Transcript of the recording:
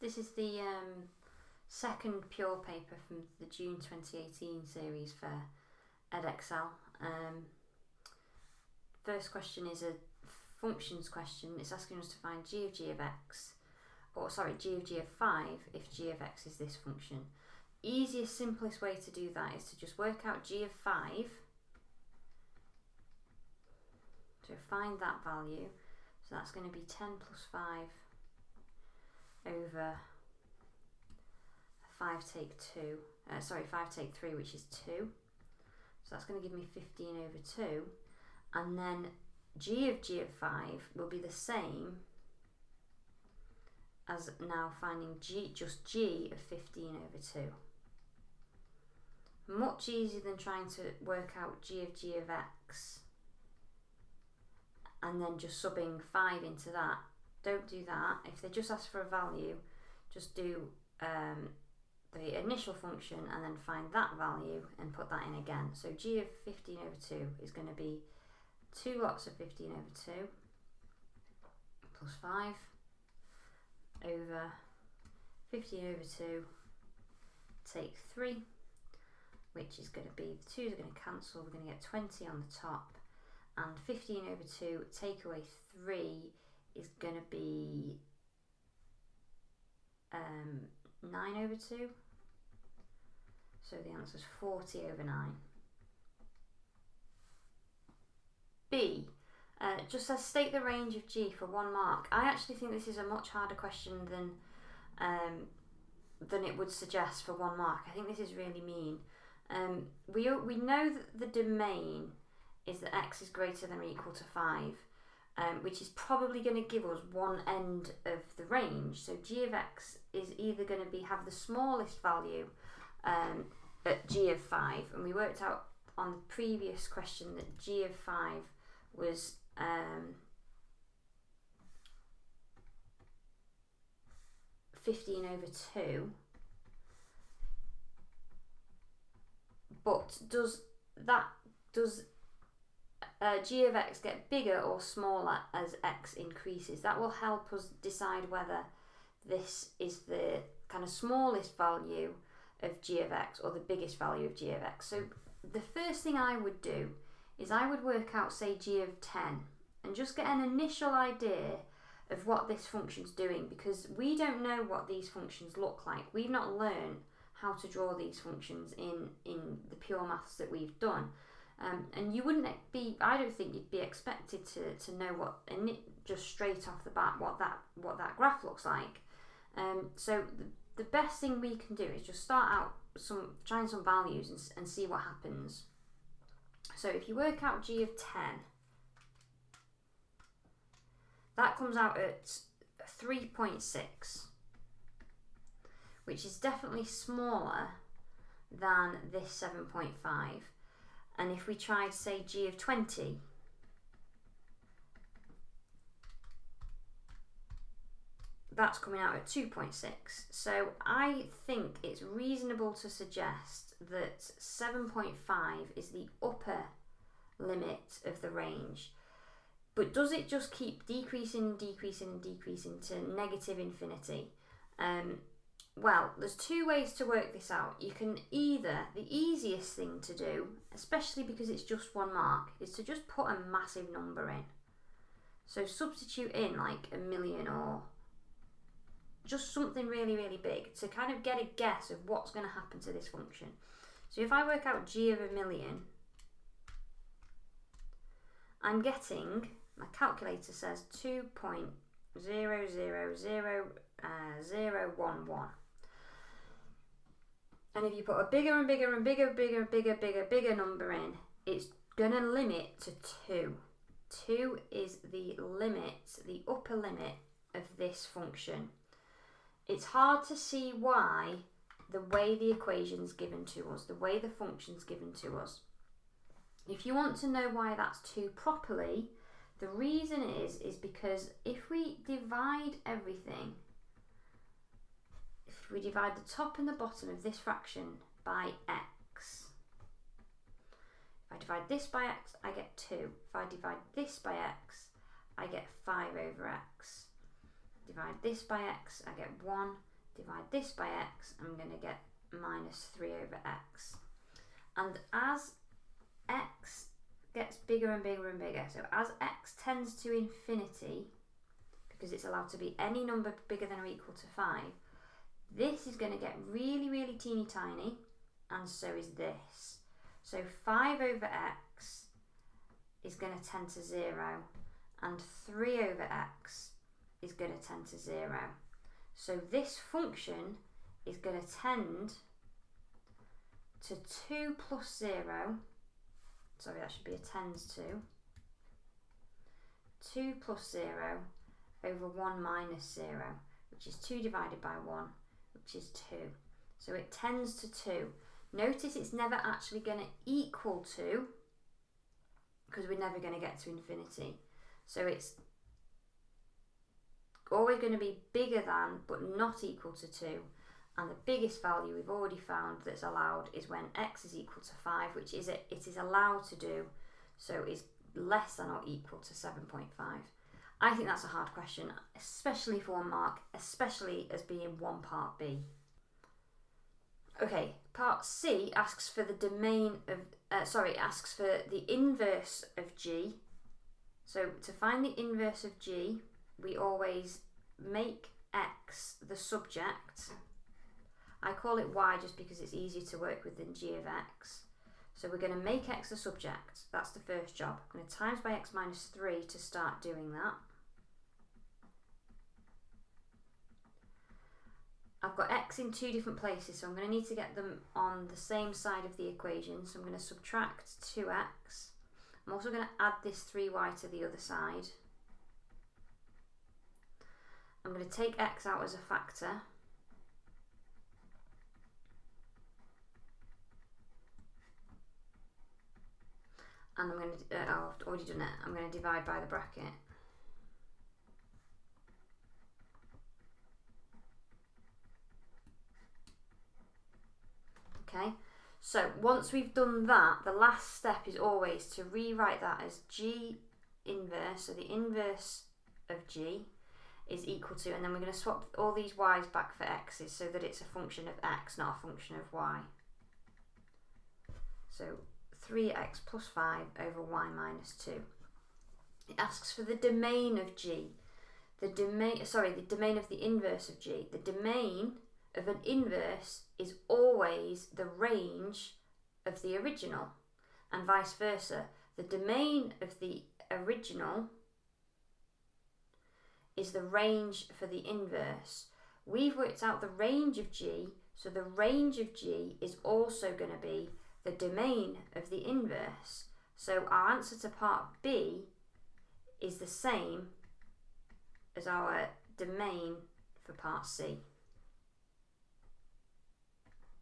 This is the second pure paper from the June 2018 series for Edexcel. First question is a functions question. It's asking us to find g of g of x, or sorry, g of g of 5 if g of x is this function. Easiest, simplest way to do that is to just work out g of 5. So find that value. So that's going to be 10 plus 5 over 5 take 3, which is 2. So that's going to give me 15 over 2. And then g of 5 will be the same as now finding just g of 15 over 2. Much easier than trying to work out g of x and then just subbing 5 into that. Don't do that. If they just ask for a value, just do the initial function and then find that value and put that in again. So g of 15 over 2 is going to be 2 lots of 15 over 2 plus 5 over 15 over 2 take 3, which is going to be, the 2's are going to cancel, we're going to get 20 on the top, and 15 over 2 take away 3 is going to be 9 over 2. So the answer is 40 over 9. B, just says state the range of g for 1 mark. I actually think this is a much harder question than it would suggest for 1 mark. I think this is really mean. We know that the domain is that x is greater than or equal to 5, which is probably going to give us one end of the range. So g of x is either going to have the smallest value at g of 5, and we worked out on the previous question that g of 5 was 15 over 2. But does g of x get bigger or smaller as x increases? That will help us decide whether this is the kind of smallest value of g of x or the biggest value of g of x. So the first thing I would do is I would work out, say, g of 10 and just get an initial idea of what this function's doing, because we don't know what these functions look like. We've not learned how to draw these functions in the pure maths that we've done. And you wouldn't be, I don't think you'd be expected to know what, and just straight off the bat, what that graph looks like. So the best thing we can do is just start out trying some values and see what happens. So if you work out g of 10, that comes out at 3.6, which is definitely smaller than this 7.5. And if we tried, say, g of 20, that's coming out at 2.6. So I think it's reasonable to suggest that 7.5 is the upper limit of the range. But does it just keep decreasing to negative infinity? Well, there's 2 ways to work this out. You can either, the easiest thing to do, especially because it's just 1 mark, is to just put a massive number in. So substitute in like 1,000,000 or just something really, really big to kind of get a guess of what's going to happen to this function. So if I work out g of 1,000,000, I'm getting, my calculator says 2.000011. And if you put a bigger and bigger number in, it's going to limit to 2. 2 is the limit, the upper limit of this function. It's hard to see why the way the equation's given to us, the way the function's given to us. If you want to know why that's 2 properly, the reason is because if we divide everything, if we divide the top and the bottom of this fraction by x, if I divide this by x, I get 2. If I divide this by x, I get 5 over x. Divide this by x, I get 1. divide this by x, I'm going to get minus 3 over x. And as x gets bigger and bigger and bigger, so as x tends to infinity, because it's allowed to be any number bigger than or equal to 5, this is going to get really, really teeny tiny, and so is this. So 5 over x is going to tend to 0, and 3 over x is going to tend to 0. So this function is going to tend to 2 plus 0, sorry, that should be a tends to, 2 plus 0 over 1 minus 0, which is 2 divided by 1, which is 2. So it tends to 2. Notice it's never actually going to equal 2, because we're never going to get to infinity. So it's always going to be bigger than, but not equal to 2. And the biggest value we've already found that's allowed is when x is equal to 5, which is it is allowed to do, so is less than or equal to 7.5. I think that's a hard question, especially for 1 mark, especially as being 1 part B. Okay, part C asks for the domain of, asks for the inverse of g. So to find the inverse of g, we always make x the subject. I call it y just because it's easier to work with than g of x. So we're going to make x the subject. That's the first job. I'm going to times by x minus 3 to start doing that. I've got x in 2 different places, so I'm going to need to get them on the same side of the equation. So I'm going to subtract 2x. I'm also going to add this 3y to the other side. I'm going to take x out as a factor. And I'm going to, I've already done it, I'm going to divide by the bracket. Okay, so once we've done that, the last step is always to rewrite that as g inverse, so the inverse of g is equal to, and then we're going to swap all these y's back for x's so that it's a function of x, not a function of y. So 3x plus 5 over y minus 2. It asks for the domain of g. The domain of the inverse of g. The domain of an inverse is always the range of the original, and vice versa. The domain of the original is the range for the inverse. We've worked out the range of g, so the range of g is also going to be the domain of the inverse. So our answer to part B is the same as our domain for part C.